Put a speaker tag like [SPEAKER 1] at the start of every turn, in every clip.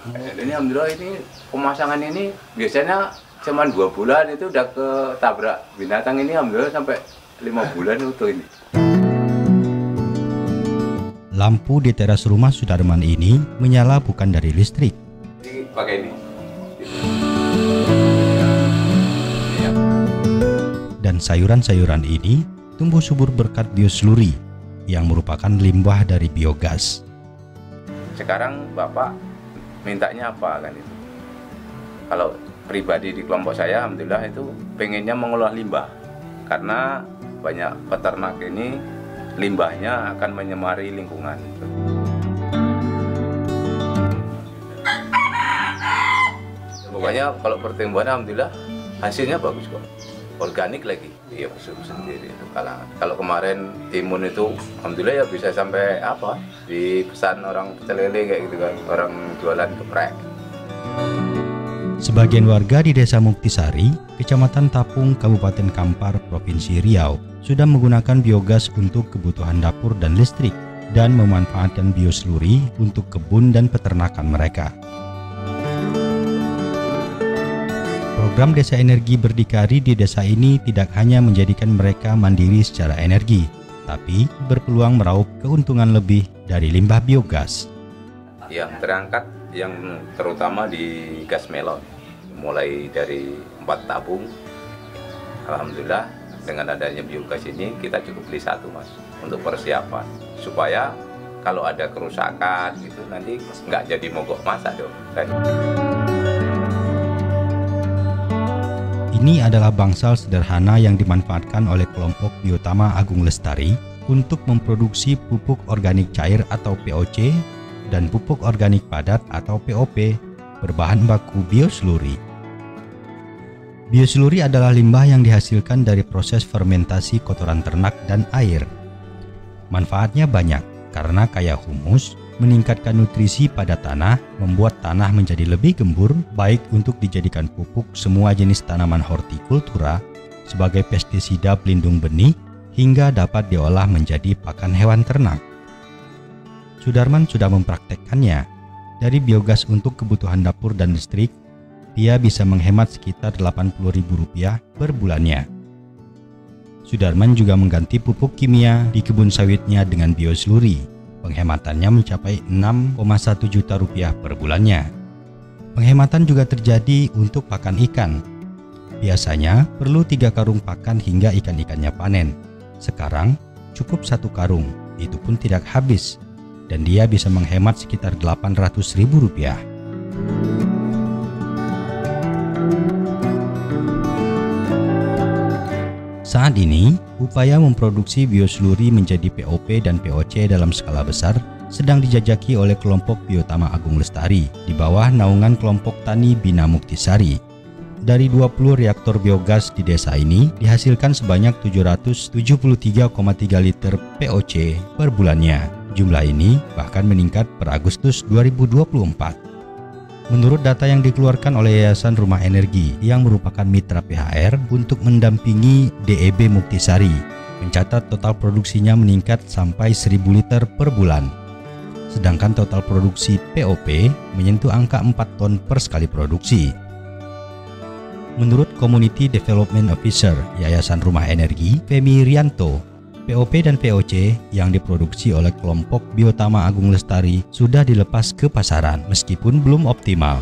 [SPEAKER 1] Ini alhamdulillah ini pemasangan ini biasanya cuma 2 bulan itu udah ketabrak binatang, ini alhamdulillah sampai 5 bulan utuh ini.
[SPEAKER 2] Lampu di teras rumah Sudarman ini menyala bukan dari listrik.
[SPEAKER 1] Ini pakai ini.
[SPEAKER 2] Dan sayuran-sayuran ini tumbuh subur berkat biosluri yang merupakan limbah dari biogas.
[SPEAKER 1] Sekarang Bapak mintanya apa kan itu? Kalau pribadi di kelompok saya alhamdulillah itu pengennya mengolah limbah. Karena banyak peternak ini limbahnya akan menyemari lingkungan. Pokoknya kalau pertumbuhan alhamdulillah hasilnya bagus kok. Organik lagi, iya sendiri itu kalangan. Kalau kemarin timun itu, alhamdulillah ya bisa sampai apa? Dipesan orang pecel lele kayak gitu kan, orang jualan geprek.
[SPEAKER 2] Sebagian warga di Desa Muktisari, Kecamatan Tapung, Kabupaten Kampar, Provinsi Riau, sudah menggunakan biogas untuk kebutuhan dapur dan listrik, dan memanfaatkan biosluri untuk kebun dan peternakan mereka. Program Desa Energi Berdikari di desa ini tidak hanya menjadikan mereka mandiri secara energi, tapi berpeluang meraup keuntungan lebih dari limbah biogas.
[SPEAKER 1] Yang terangkat yang terutama di gas melon, mulai dari 4 tabung. Alhamdulillah dengan adanya biogas ini kita cukup beli 1 Mas untuk persiapan, supaya kalau ada kerusakan gitu nanti nggak jadi mogok masak dong.
[SPEAKER 2] Ini adalah bangsal sederhana yang dimanfaatkan oleh kelompok Biotama Agung Lestari untuk memproduksi pupuk organik cair atau POC dan pupuk organik padat atau POP berbahan baku biosluri. Biosluri adalah limbah yang dihasilkan dari proses fermentasi kotoran ternak dan air. Manfaatnya banyak karena kaya humus, meningkatkan nutrisi pada tanah, membuat tanah menjadi lebih gembur, baik untuk dijadikan pupuk semua jenis tanaman hortikultura, sebagai pestisida pelindung benih, hingga dapat diolah menjadi pakan hewan ternak. Sudarman sudah mempraktekkannya. Dari biogas untuk kebutuhan dapur dan listrik, dia bisa menghemat sekitar Rp80.000 per bulannya. Sudarman juga mengganti pupuk kimia di kebun sawitnya dengan biosluri. Penghematannya mencapai Rp6,1 juta per bulannya. Penghematan juga terjadi untuk pakan ikan. Biasanya perlu 3 karung pakan hingga ikan-ikannya panen. Sekarang cukup 1 karung, itu pun tidak habis. Dan dia bisa menghemat sekitar Rp800.000. Saat ini, upaya memproduksi biosluri menjadi POP dan POC dalam skala besar sedang dijajaki oleh kelompok Biotama Agung Lestari di bawah naungan kelompok Tani Bina Muktisari. Dari 20 reaktor biogas di desa ini dihasilkan sebanyak 773,3 liter POC per bulannya. Jumlah ini bahkan meningkat per Agustus 2024. Menurut data yang dikeluarkan oleh Yayasan Rumah Energi yang merupakan mitra PHR untuk mendampingi DEB Muktisari, mencatat total produksinya meningkat sampai 1000 liter per bulan. Sedangkan total produksi POP menyentuh angka 4 ton per sekali produksi. Menurut Community Development Officer Yayasan Rumah Energi, Femi Rianto, POP dan POC yang diproduksi oleh kelompok Biotama Agung Lestari sudah dilepas ke pasaran meskipun belum optimal.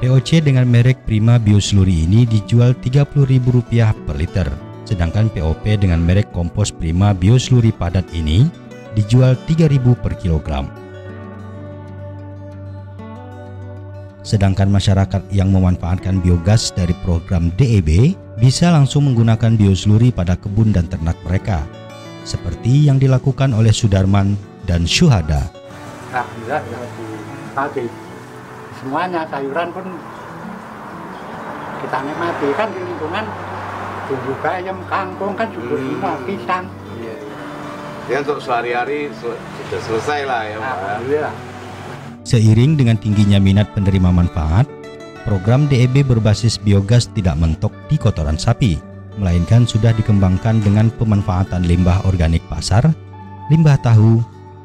[SPEAKER 2] POC dengan merek Prima Biosluri ini dijual Rp30.000 per liter, sedangkan POP dengan merek kompos Prima Biosluri padat ini dijual Rp3.000 per kilogram. Sedangkan masyarakat yang memanfaatkan biogas dari program DEB bisa langsung menggunakan biosluri pada kebun dan ternak mereka, seperti yang dilakukan oleh Sudarman dan Syuhada.
[SPEAKER 3] Alhamdulillah ya dipakai. Semuanya sayuran pun kita nikmati kan di lingkungan, juga ayam kangkung kan juga semua pisang.
[SPEAKER 4] Iya. Ya untuk sehari-hari sudah selesai lah ya Pak.
[SPEAKER 3] Alhamdulillah.
[SPEAKER 2] Seiring dengan tingginya minat penerima manfaat, program DEB berbasis biogas tidak mentok di kotoran sapi, melainkan sudah dikembangkan dengan pemanfaatan limbah organik pasar, limbah tahu,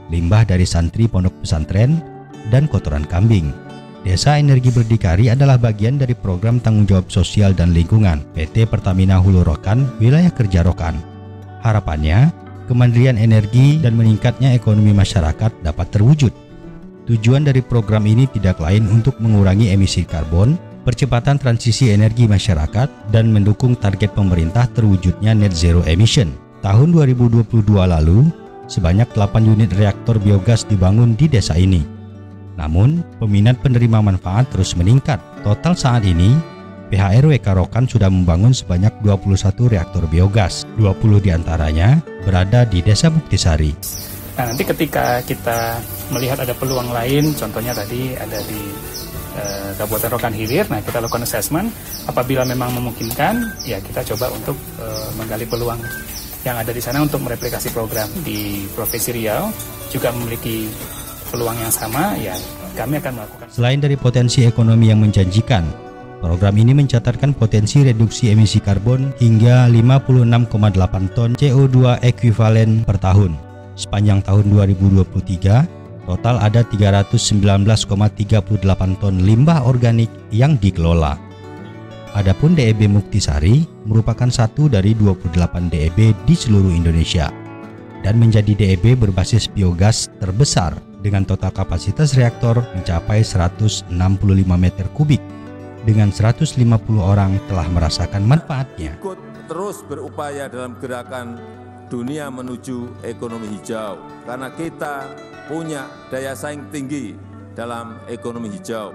[SPEAKER 2] limbah dari santri pondok pesantren, dan kotoran kambing. Desa Energi Berdikari adalah bagian dari program tanggung jawab sosial dan lingkungan PT Pertamina Hulu Rokan, wilayah kerja Rokan. Harapannya, kemandirian energi dan meningkatnya ekonomi masyarakat dapat terwujud. Tujuan dari program ini tidak lain untuk mengurangi emisi karbon, percepatan transisi energi masyarakat, dan mendukung target pemerintah terwujudnya net zero emission. Tahun 2022 lalu, sebanyak 8 unit reaktor biogas dibangun di desa ini. Namun, peminat penerima manfaat terus meningkat. Total saat ini, PHRWK Rokan sudah membangun sebanyak 21 reaktor biogas. 20 diantaranya berada di Desa Muktisari.
[SPEAKER 5] Nah, nanti ketika kita melihat ada peluang lain, contohnya tadi ada di Kabupaten Rokan Hilir, nah kita lakukan assessment. Apabila memang memungkinkan, ya kita coba untuk menggali peluang yang ada di sana untuk mereplikasi program. Di Provinsi Riau juga memiliki peluang yang sama, ya kami akan melakukan.
[SPEAKER 2] Selain dari potensi ekonomi yang menjanjikan, program ini mencatatkan potensi reduksi emisi karbon hingga 56,8 ton CO2 ekuivalen per tahun. Sepanjang tahun 2023, total ada 319,38 ton limbah organik yang dikelola. Adapun DEB Muktisari merupakan satu dari 28 DEB di seluruh Indonesia dan menjadi DEB berbasis biogas terbesar dengan total kapasitas reaktor mencapai 165 meter kubik. Dengan 150 orang telah merasakan manfaatnya.
[SPEAKER 6] Ikut terus berupaya dalam gerakan dunia menuju ekonomi hijau, karena kita punya daya saing tinggi dalam ekonomi hijau.